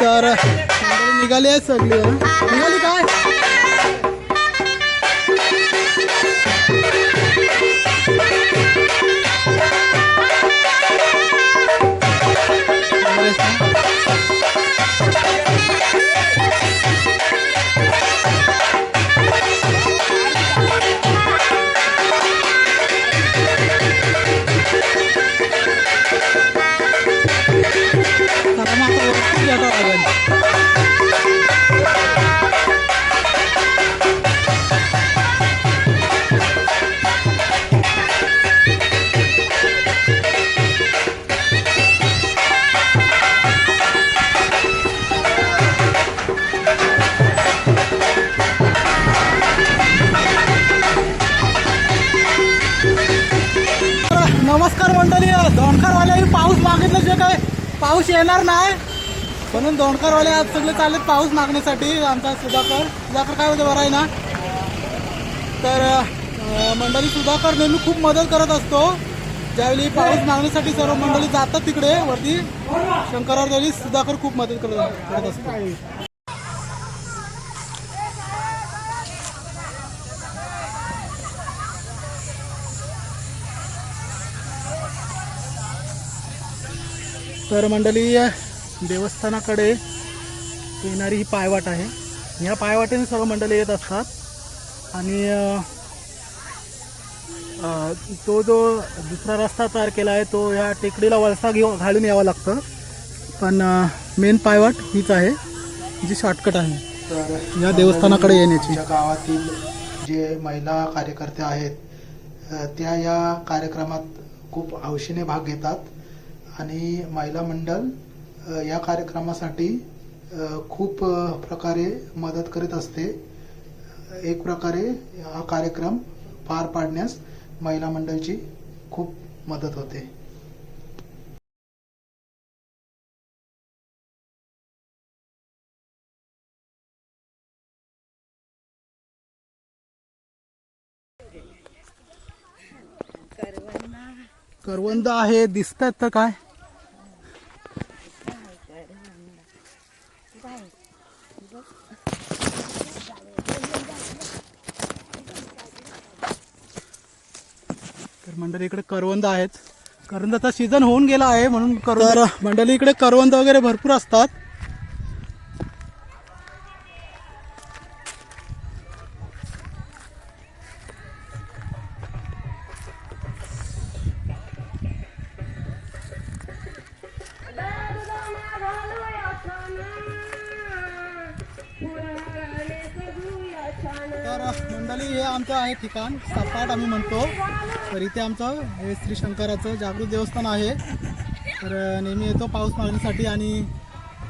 तर निघाली आहे सगळी. निघाली काय नमस्कार मंडळी. दोंडकरवाले पाऊस मागितलं जे काय पाऊस येणार नाही म्हणून दोंडकरवाले आज सगळे चाललेत पाऊस मागण्यासाठी. आमचा सुधाकर काय होते बरं आहे ना. तर मंडळी सुधाकर नेहमी खूप मदत करत असतो. ज्यावेळी पाऊस मागण्यासाठी सर्व मंडळी जातात तिकडे वरती शंकरावर, त्यावेळी सुधाकर खूप मदत करत असतो. तर मंडळी देवस्थानाकडे येणारी ही पायवाट आहे. ह्या पायवाटेने सर्व मंडळी येत असतात आणि तो जो दुसरा रस्ता तयार केला आहे तो ह्या टेकडीला वळसा घालून यावं लागतं. पण मेन पायवाट हीच आहे जी शॉर्टकट आहे तर या देवस्थानाकडे येण्याची. गावातील जे महिला कार्यकर्ते आहेत त्या या कार्यक्रमात खूप हौशीने भाग घेतात आणि महिला मंडळ या कार्यक्रमासाठी खूप प्रकारे मदत करीत असते. एक प्रकारे हा कार्यक्रम पार पाडण्यास महिला मंडळाची खूप मदत होते. करवंद आहे दिसतात तर काय तर मंडळी इकडे करवंद आहेत. करवंदाचा सीझन होऊन गेला आहे म्हणून तर मंडळी इकडे करवंद वगैरे भरपूर असतात. तर मंडळी हे आमचं आहे ठिकाण सपाट आम्ही म्हणतो. तर इथे आमचं हे श्री शंकराचं जागृत देवस्थान आहे. तर नेहमी येतो पाऊस मागण्यासाठी आणि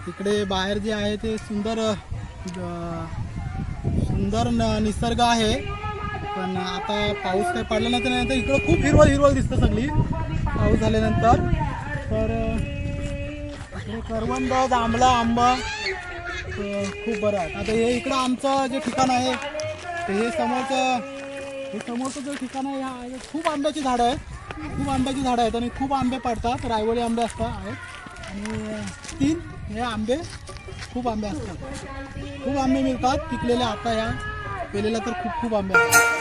इकडे बाहेर जे आहे ते सुंदर निसर्ग आहे. पण आता पाऊस काही पडला नाही तर इकडं खूप हिरवळ दिसतं सगळी पाऊस झाल्यानंतर. तर हे करवंद जांभळा आंबा खूप बरं आहे. आता हे इकडं आमचं जे ठिकाण आहे ते हे समोरचं जे ठिकाण आहे खूप आंब्याची झाडं आहेत आणि खूप आंबे पडतात. रायवळी आंबे आहेत आणि 3 हे आंबे खूप आंबे असतात. खूप आंबे मिळतात पिकलेले. आता ह्या पेलेला तर खूप आंबे असतात.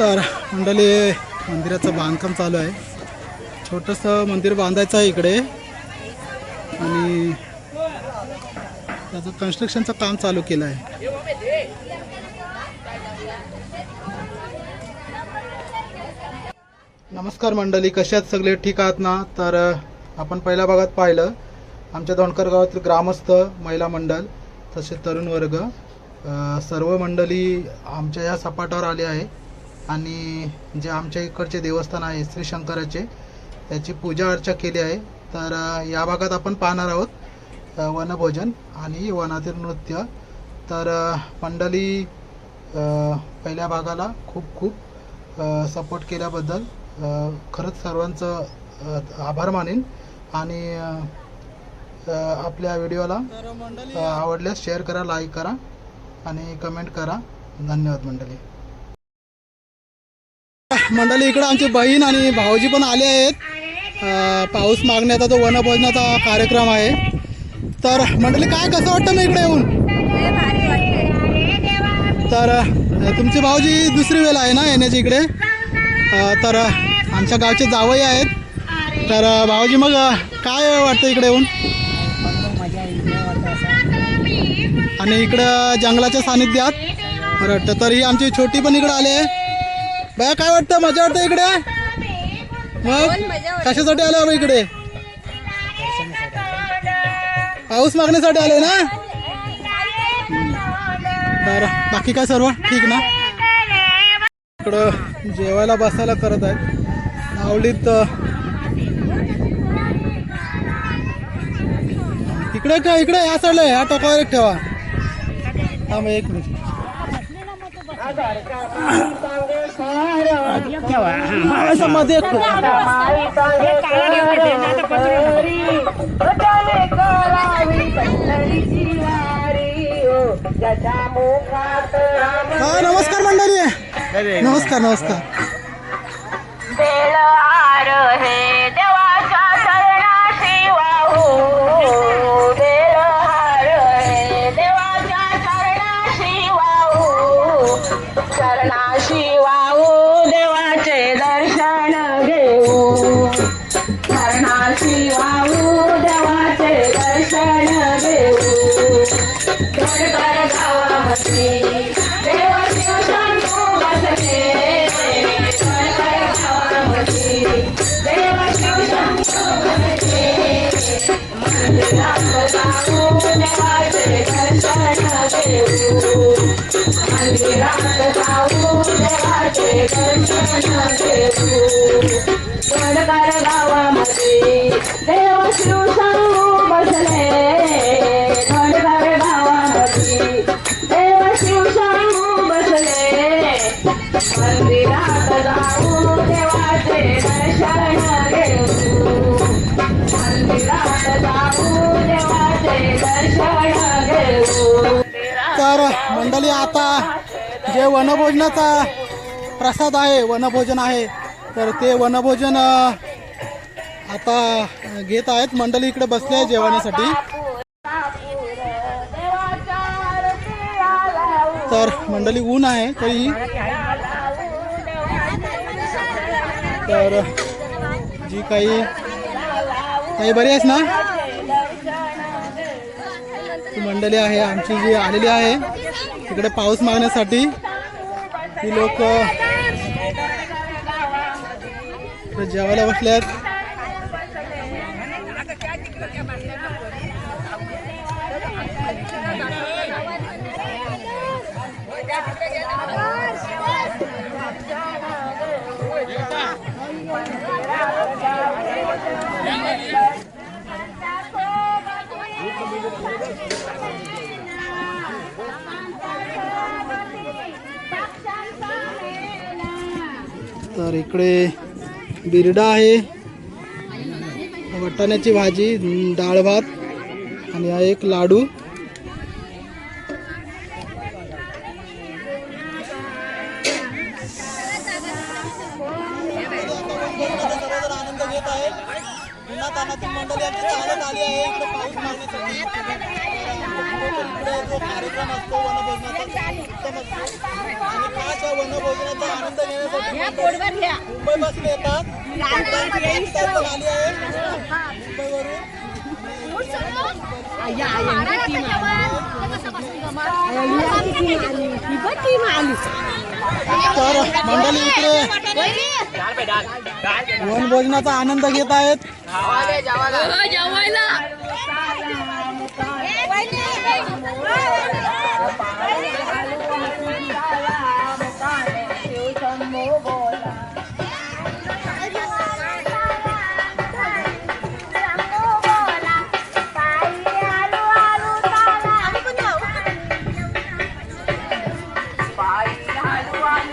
तर मंडळी मंदिराचं बांधकाम चालू आहे. छोटंसं मंदिर बांधायचं आहे इकडे आणि त्याचं कन्स्ट्रक्शनचं काम चालू केलं आहे. नमस्कार मंडळी, कशा आहेत सगळे? ठीक आहात ना? तर आपण पहिल्या भागात पाहिलं आमच्या दोणकर गावातील ग्रामस्थ, महिला मंडळ तसेच तरुण वर्ग सर्व मंडळी आमच्या या सपाटावर आले आहे आणि जे आमच्या इकडचे देवस्थान आहे श्री शंकराचे त्याची पूजा अर्चा केली आहे. तर या भागात आपण पाहणार आहोत वनभोजन आणि वनातील नृत्य. तर मंडळी पहिल्या भागाला खूप खूप सपोर्ट केल्याबद्दल खरंच सर्वांचं आभार मानेन आणि आपल्या व्हिडिओला आवडल्यास शेअर करा, लाईक करा आणि कमेंट करा. धन्यवाद मंडळी. मंडळी इकडं आमची बहीण आणि भाऊजी पण आले आहेत. पाऊस मागण्याचा जो वनभोजनाचा कार्यक्रम आहे. तर मंडळी काय कसं वाटतं मी इकडे येऊन? तर तुमचे भाऊजी दुसरी वेळ आहे ना येण्याची इकडे. तर आमच्या गावचे जावई आहेत. तर भाऊजी मग काय वाटतं इकडे येऊन? आणि इकडं जंगलाच्या सानिध्यात बरं वाटतं. तर ही आमची छोटी पण इकडे आले आहे. बाया काय वाटतं? मजा वाटतं इकडे? मग कशासाठी आलं बाबा इकडे? पाऊस मागण्यासाठी आले ना? तर बाकी काय सर्व ठीक ना? इकडं जेवायला बसायला करत आहेत सावलीत. इकडे का इकडे या साईडला ह्या टोकावर एक ठेवा. हा मग एक मिनिट मध्ये हा नमस्कार मंडळी. नमस्कार नमस्कार. चरणाशी वाहू देवाचे दर्शन घेऊ. चरणाशी वाहू देवाचे दर्शन घेऊ. धडधड गावामध्ये देव शिव शंभू बसले. धडधड गावामध्ये देव शिव शंभू बसले. मंदिरात जाऊ देवाचे दर्शन घेऊ. मंदिरात जाऊ देवाचे दर्शन घेऊ. धडधड गावामध्ये देव शिव शंभू बसले. धडधड गावामध्ये देव शिव शंभू बसले. मंदिरात जाऊ देवाचे दर्शन घेऊ. मंदिरात जाऊ देवाचे दर्शन घेऊ. तर मंडळी आता जे वनभोजनाचा प्रसाद आहे, वनभोजन आहे, तर ते वनभोजन आता घेत आहेत. मंडळी इकडे बसले आहे जेवणासाठी. तर मंडळी ऊन आहे तरी तर जी काही बरी आहेस ना? ती मंडळी आहे आमची जी आलेली आहे तिकडे पाऊस मागण्यासाठी. ती लोक जेवायला बसल्यात. तर इकडे बिरडा आहे, वाटाण्याची भाजी, डाळ भात आणि हा एक लाडू. आनंद घेत आहे. उन्हात गावातील मंडळी आमची चालत आली आहे इकडे पाऊस पाहण्यासाठी. इकडे जो कार्यक्रम असतो वनभोजनाचा उत्तम असतो आणि खास या वनभोजनाचा आनंद घेण्यासाठी मुंबईपासून येतात. आली आहे मुंबईवरून. तर मंडळी इकडे वनभोजनाचा आनंद घेत आहेत.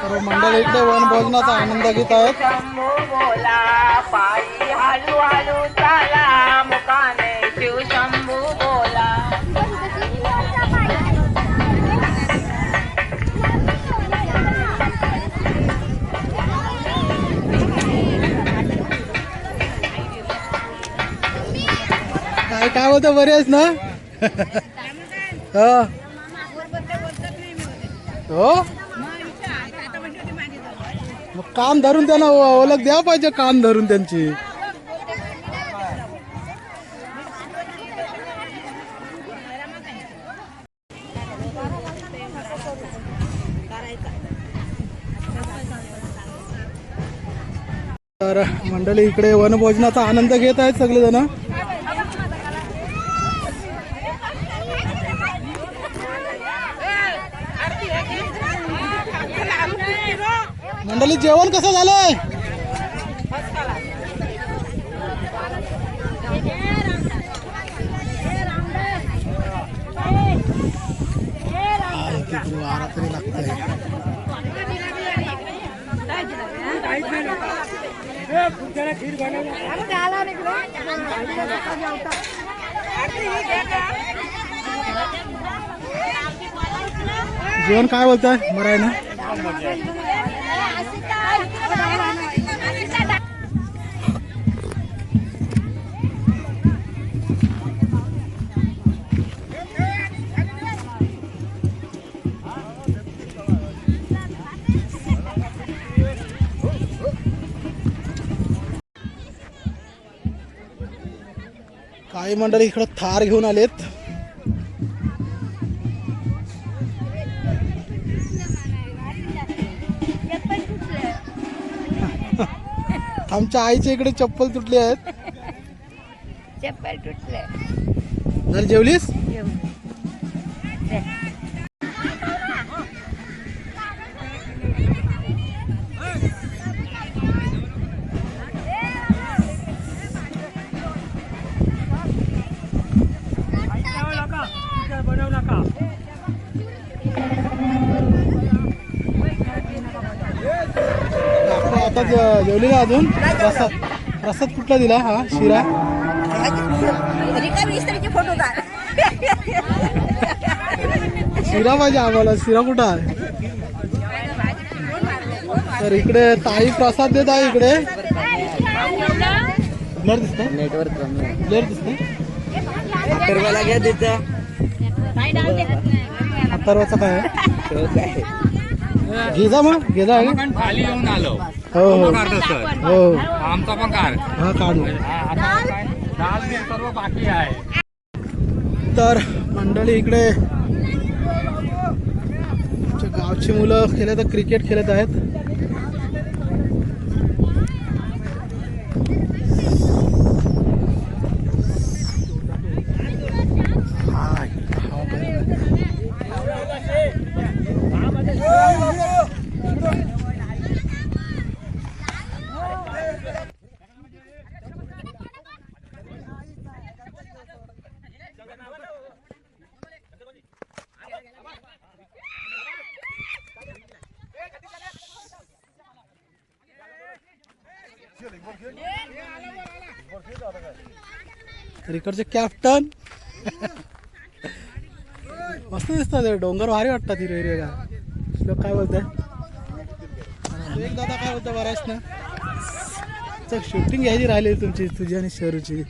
तर मंडळी इकडे वनभोजनाचा आनंद घेत आहेत. पायी हळू हळू चाला मुकाने शिव शंभू बोला. काय होतं बरे आहेस ना? हो मग काम धरून त्यांना ओळख द्या पाहिजे. काम धरून त्यांची तर मंडळी इकडे वनभोजनाचा आनंद घेत आहेत सगळेजण. मंडळी जेवण कसं झालंय? वारा तरी लागतंय. जेवण काय बोलताय? बरं आहे ना? काही मंडळी इकडं थार घेऊन आलेत. आमच्या आईच्या इकडे चप्पल तुटली आहेत. चप्पल तुटले. झाली जेवलीस? आता जेवली ना अजून? प्रसाद कुठला दिला? हा शिरा. शिरा पाहिजे आम्हाला. शिरा कुठं आहे? तर इकडे ताई प्रसाद देत आहे. इकडे ब्लर दिसत. नेटवर्क ब्लर दिसत. अथर्वला घ्या तिथं. अथर्वचा काय आहे? घेजा मग घेजा आहे. खाली येऊन आलो. हो हो सर हो आमचा पण कार्ड. हा काढू. दाल बिल सर्व बाकी आहे. तर मंडळी इकडे आमच्या गावची मुलं खेळत आहेत, क्रिकेट खेळत आहेत. तर इकडचे कॅप्टन मस्त दिसतात. डोंगर भारी वाटतात हिरवे हिरवे का. लोक काय बोलताय? एक दादा काय बोलता? बराच ना शूटिंग घ्यायची राहिली तुमची, तुझी आणि शरूची.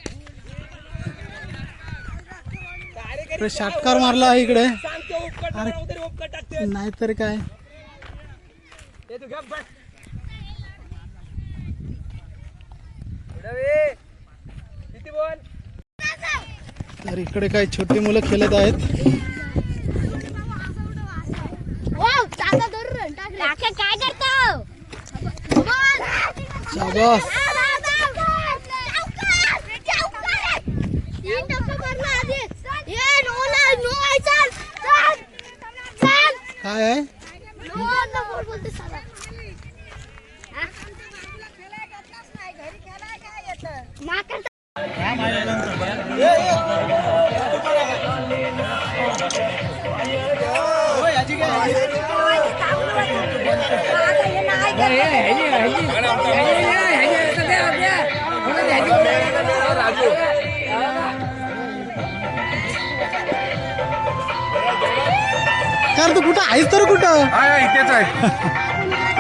इकडे षटकार मारला आहे इकडे अरे नाहीतर काय. तर इकडे काही छोटी मुलं खेळत आहेत. काय करतो शाबास. काय आहे तर तू कुठं आहेस तर कुठं. इथेच आहे.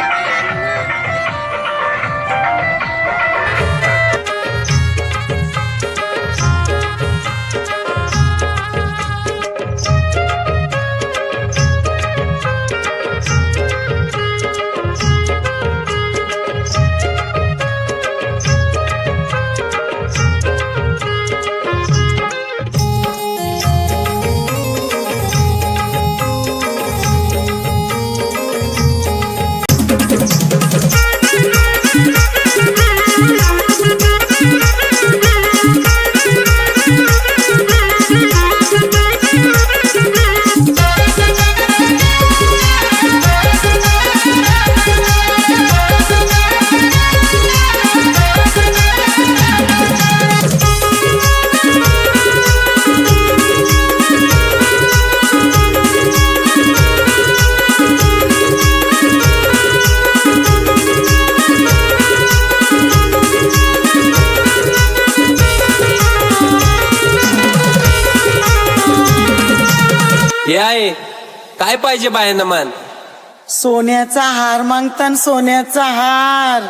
हे आहे काय पाहिजे बायांना मान. सोन्याचा हार मागतान सोन्याचा हार.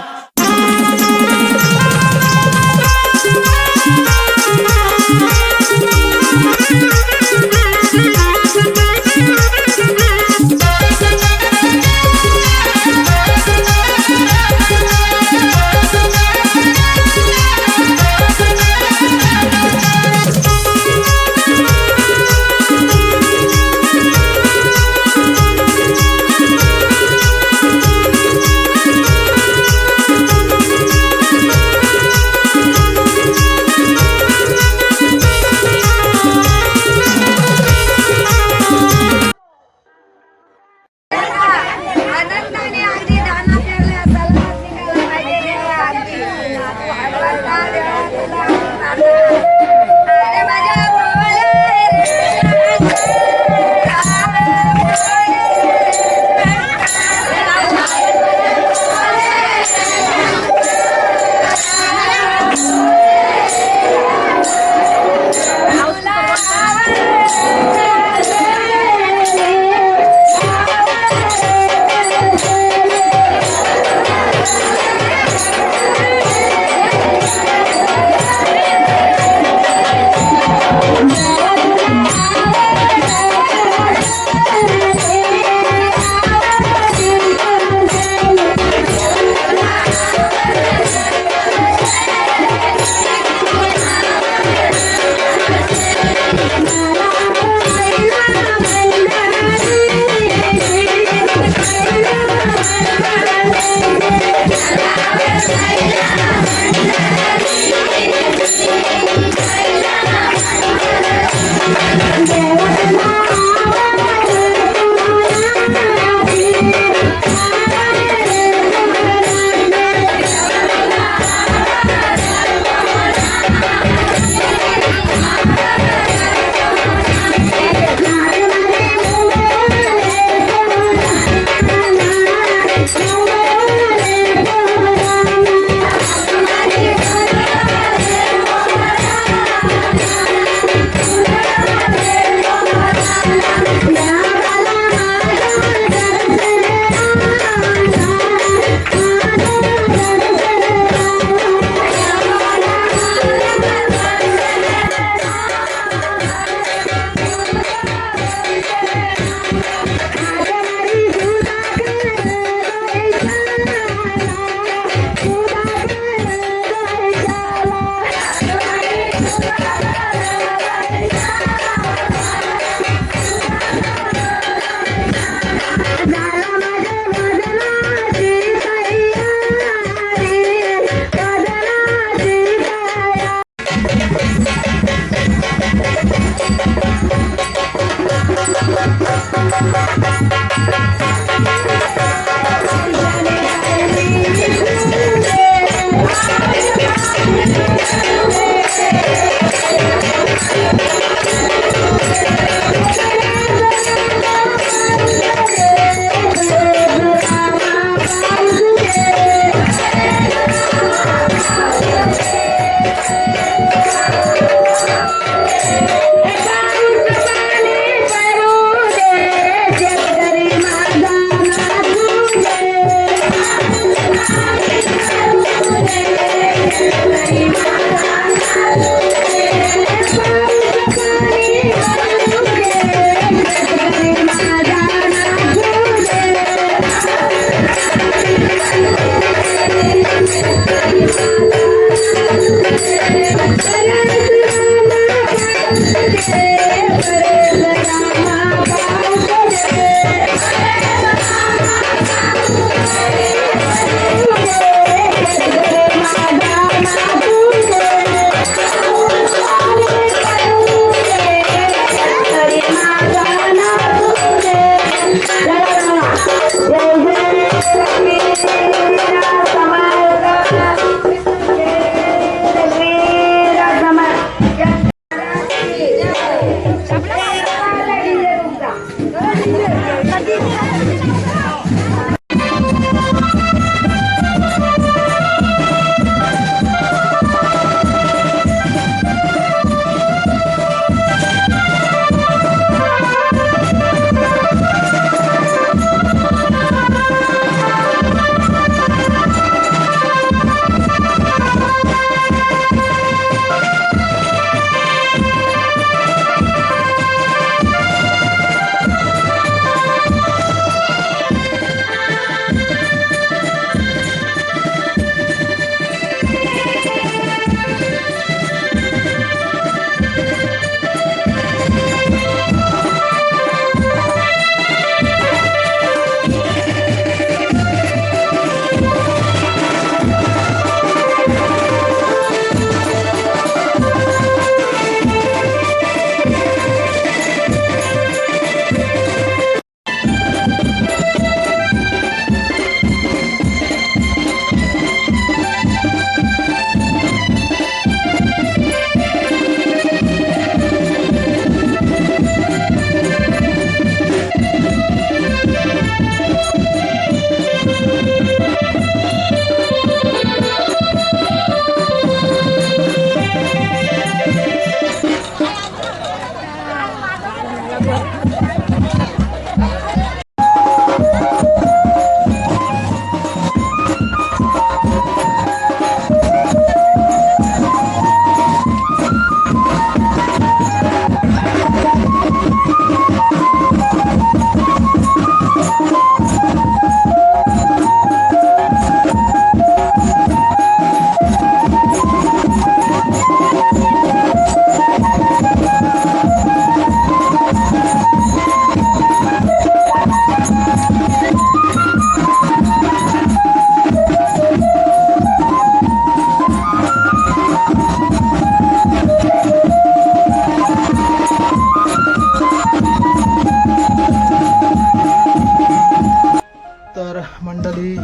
मंडळी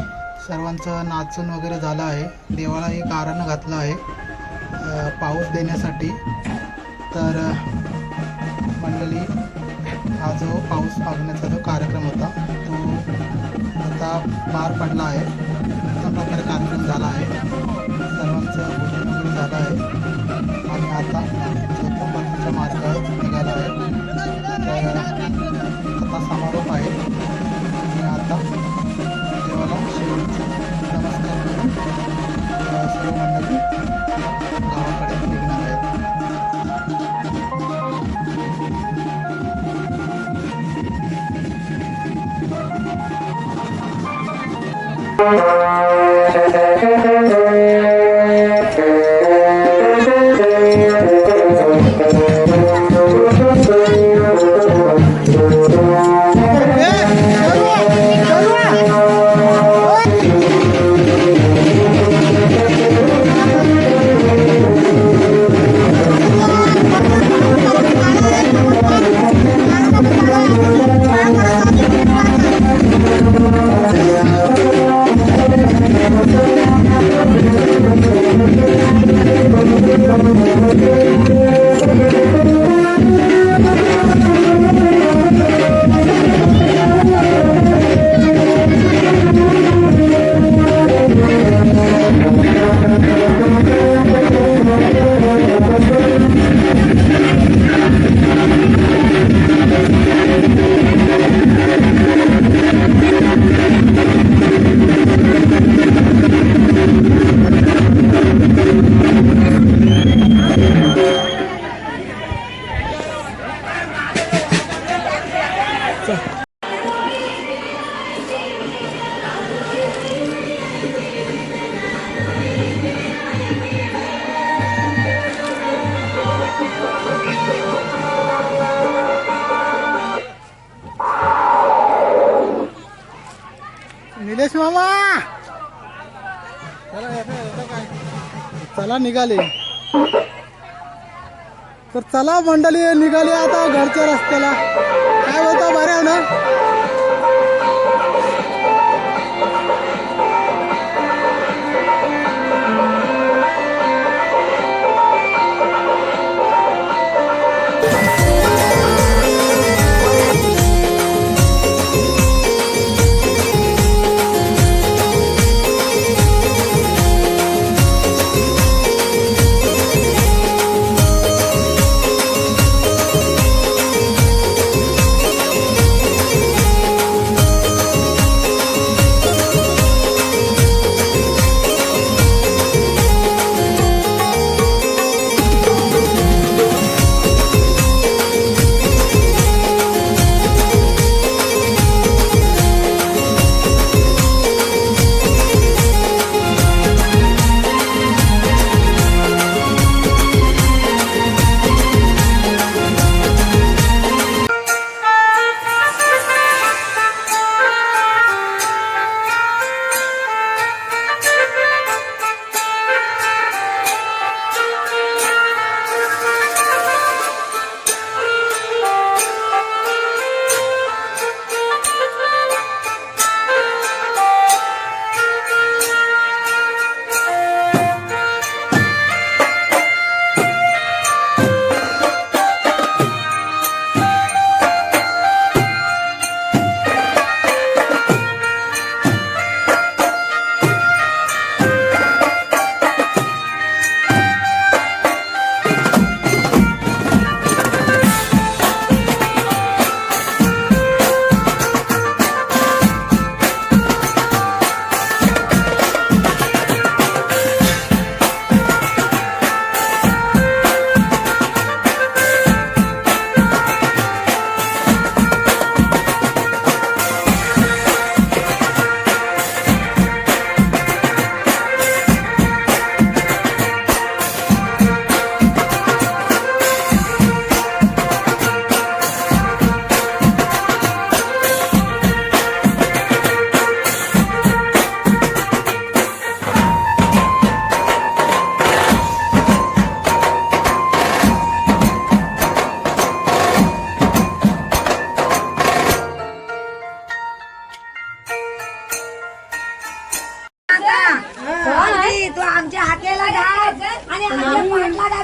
सर्वांचं नाचून वगैरे झालं आहे. देवालाही गाराणं घातलं आहे पाऊस देण्यासाठी. तर मंडळी हा जो पाऊस मागण्याचा जो कार्यक्रम होता तो आता पार पडला आहे. अशा प्रकारे कार्यक्रम झाला आहे. सर्वांचं भोजन वगैरे झालं आहे आणि आता जोतोबाच्या मार्गावर निघाला आहे. तर आता समारोप आहे आणि आता देवाला शेवटचा नमस्कार करून सर्व मंडळी गावाकडे निघणार आहेत. चला निघाले. तर चला मंडळी निघाली आता घरच्या रस्त्याला. काय होतं बरं आहे ना.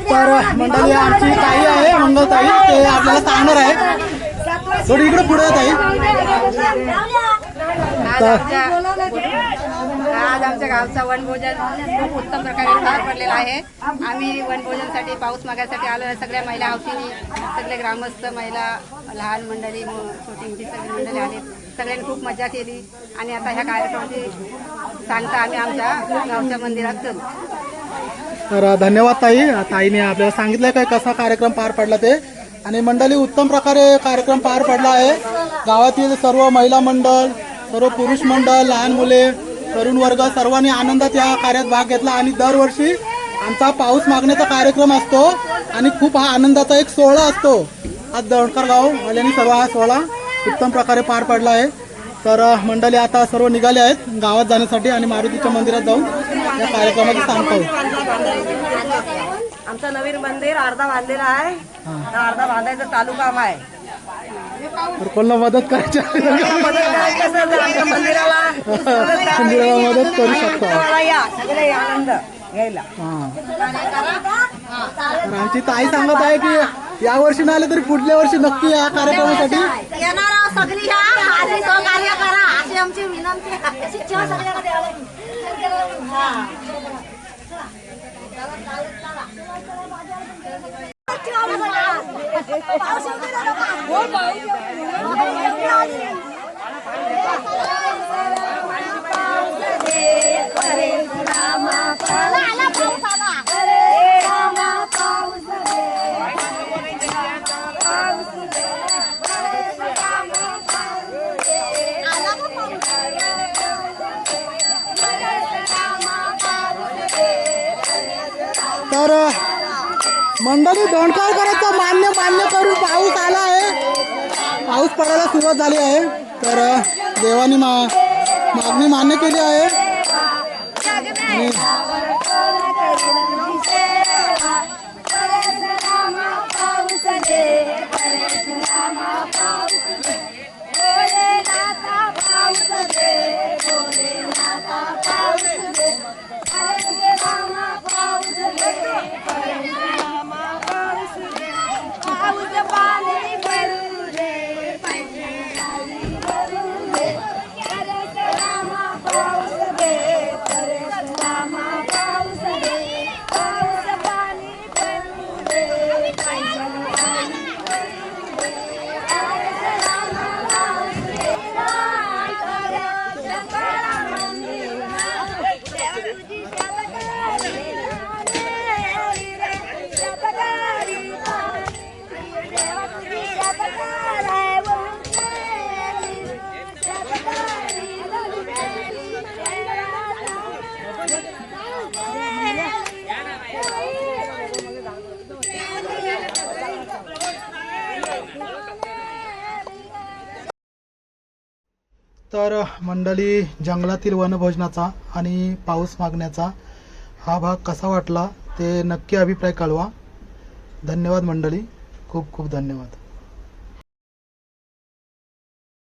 तर मंडळी आमची ताई आहे मंगलताई, ते आपल्याला सांगणार आहे. थोडी इकडे पुढे ताई. आज आमच्या गावचा वनभोजन खूप उत्तम प्रकारे पार पडलेला आहे. आम्ही वनभोजनसाठी पाऊस मागायसाठी आलो. सगळ्या महिला हौशीने, सगळे ग्रामस्थ महिला, लहान मंडळी, छोटी मोठी सगळी मंडळी आली. सगळ्यांनी खूप मजा केली आणि आता ह्या कार्यक्रमाची सांगता आम्ही आमच्या गावच्या मंदिरात करू. तर धन्यवाद ताई. ताईने आपल्याला सांगितलं काय कसा कार्यक्रम पार पडला ते. आणि मंडळी उत्तम प्रकारे कार्यक्रम पार पडला आहे. गावातील सर्व महिला मंडळ, सर्व पुरुष मंडळ, लहान मुले, तरुण वर्ग सर्वांनी आनंदात या कार्यात भाग घेतला. आणि दरवर्षी आमचा पाऊस मागण्याचा कार्यक्रम असतो आणि खूप हा आनंदाचा एक सोहळा असतो. आज दौंडकर गाववाल्यांनी सर्व हा सोहळा उत्तम प्रकारे पार पडला आहे. तर मंडळी आता सर्व निघाले आहेत गावात जाण्यासाठी आणि मारुतीच्या मंदिरात जाऊन या कार्यक्रमाची सांगतो. आमचं नवीन मंदिर अर्धा बांधलेला आहे, अर्धा बांधायचं चालू काम आहे. तर कोणाला मदत करायची मंदिराला मदत करू शकतो. सगळे आनंद घ्यायला. तर आमची ताई सांगत आहे की या वर्षी नाही आले तरी पुढल्या वर्षी नक्की या कार्यक्रमासाठी येणार सगळी माझे सहकार्य करा अशी आमची विनंती आहे. शिक्षण सगळ्यांना द्यावं. तर मंडळी दौंडकरचा मान्य करून पाऊस आला आहे. पाऊस पडायला सुरुवात झाली आहे. तर देवानी मागणी मान्य केली आहे आणि तर मंडळी, जंगलातील वनभोजनाचा आणि पाऊस मागण्याचा हा भाग कसा वाटला ते नक्की अभिप्राय कळवा. धन्यवाद मंडळी, खूप खूप धन्यवाद.